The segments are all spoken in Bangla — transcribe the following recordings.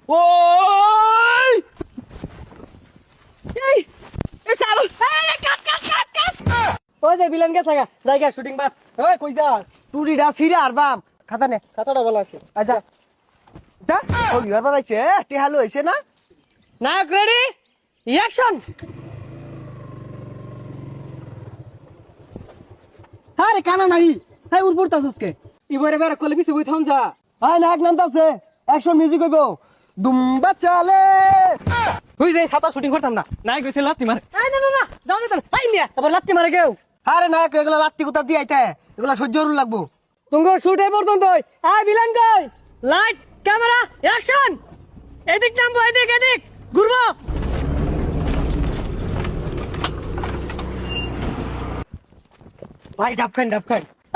ওই এই এই সারো এই কাট কাট কাট কাট ওই যে ভিলেন গেছে জায়গা শুটিং বাস ওই কই যা টুরিডা সিরা আর বাম খাতা নে খাতাটা বলা আছে আচ্ছা যা ও বিবার বানাইছে টিহালু হইছে না নায়ক রেডি অ্যাকশন আরে কানা নাই এই উড়পুর তাসকে ইবারে বের কলে বিছে বই থাম যা আয় নায়ক নামতাছে অ্যাকশন মিউজিক হইব দুম্বা চলে তুই যে ছাতা শুটিং করতাম না নায়ক কইছে লাত্তি মারে এই না না না দাও দে আই মিয়া আবার লাত্তি মারে কেউ আরে নায়ক এগুলা লাত্তি কুতা দি আইতে এগুলা সহ্য করুন লাগবো তুমি শুট এ পর্যন্ত আই ভিলেন কই লাইট ক্যামেরা অ্যাকশন এদিক নামবো এদিক এদিক ঘুরবো ভাই ডাবখান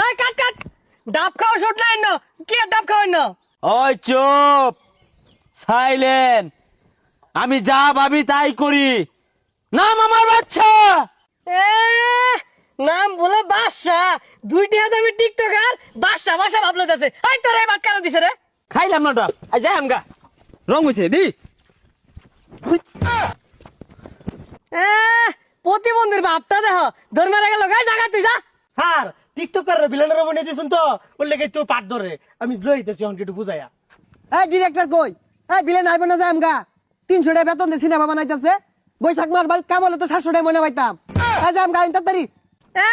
এই কাট কাট ডাব খাও শুট নাই না কি আর ডাব খাওয়াই না ওই চুপ সাইলেন্ট আমি যা ভাবি তাই করি নাম আমার বাচ্চা এ নাম বলে বাদশা দুইটি হাতে আমি টিকটকার বাদশা বাদশা ভাবলো যাচ্ছে এই তোরে বাদ কারা দিছে রে খাইলাম না আই যাই আমগা রং হইছে দি এ প্রতিবন্ধীর ভাবটা দেখো ধরে মেরে গেল গাই জায়গা তুই যা স্যার টিকটকার ভিলেনের বনে দিছেন তো ওর লেগে একটু পাট ধরে আমি লইতেছি অন একটু বুঝাইয়া এই ডিরেক্টর কই এই ভিলেন আইব না যায় আমগা 300 টাকা বেতন দিয়ে সিনেমা বানাইতাছে বৈশাখ মাস বাল কাম হলে তো 700 টাকা মনে পাইতাম এই যে আমগা ইন্টারতারি এ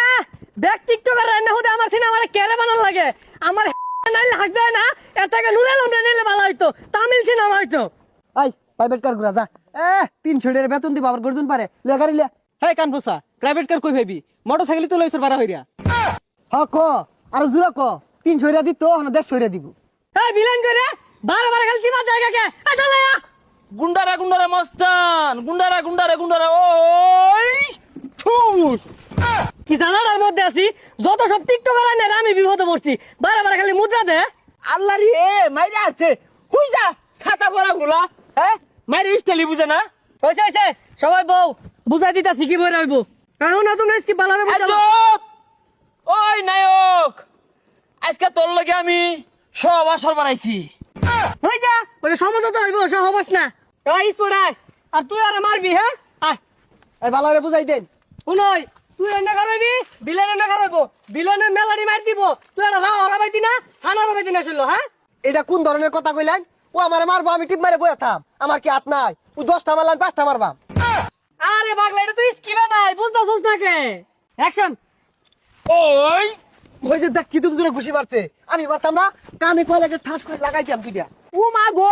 দেখ টিকটকার রান্না হতে আমার সিনেমা কেড়ে বানান লাগে আমার নাইলে হাক যায় না এটাকে নুরে লন্ডে নিলে ভালো হইতো তামিল সিনেমা হইতো আই প্রাইভেট কার ঘুরা যা 300 টাকা বেতন দিব আবার গর্জন পারে লে গাড়ি লে হে কানফুসা প্রাইভেট কার কই ভাবি মোটরসাইকেল তো লইছর বাড়া হইরা হ ক আর জুরা ক 300 টাকা দিত না 150 টাকা দিব এই ভিলেন করে বারে বারে খালি চিবা জায়গা কে আ চলে আ গুন্ডারা মস্তান গুন্ডারা ওই ঠুস কি জানার মধ্যে আছি যত সব টিকটকার আইনা আমি বিপদে পড়ছি বারে বারে খালি মুদ্রা দে আল্লাহ রে মাইরে আছে হুই যা ছাতা পরা গুলা হ্যাঁ মাইরে স্টাইলি বুঝে না হইছে সবাই বউ বুঝাই দিতাছি কি বই রইব কারণ না তুমি আজকে বালারে এই বুঝাবো চুপ ওই নায়ক আজকে তোর লগে আমি সব আসর বানাইছি হই যা বলে সমঝোতা হইব সব হবস না এই স্পোর্টার আর তুই আর মারবি হ্যাঁ আয় এই বালারে বুঝাই দেন শুনই তুই এন্ডা করবি বিলেন এন্ডা করব বিলেনের মেলানি মার দিব তুই আর রাও হরাবাইতি না থানা হরাবাইতি না শুনলো হ্যাঁ এটা কোন ধরনের কথা কইলেন ও আমারে মারবো আমি টিপ মারে বইয়া থাম আমার কি হাত নাই ও 10টা মারলাম 5টা মারবাম আরে পাগলা এটা তুই স্কিমে নাই বুঝতাছস না কে অ্যাকশন ওই ওই যে দেখ কি তুমি জোরে ঘুষি মারছে আমি মারতাম না কানে কয় লাগে ঠাস করে লাগাইছিলাম দুইটা ও মা গো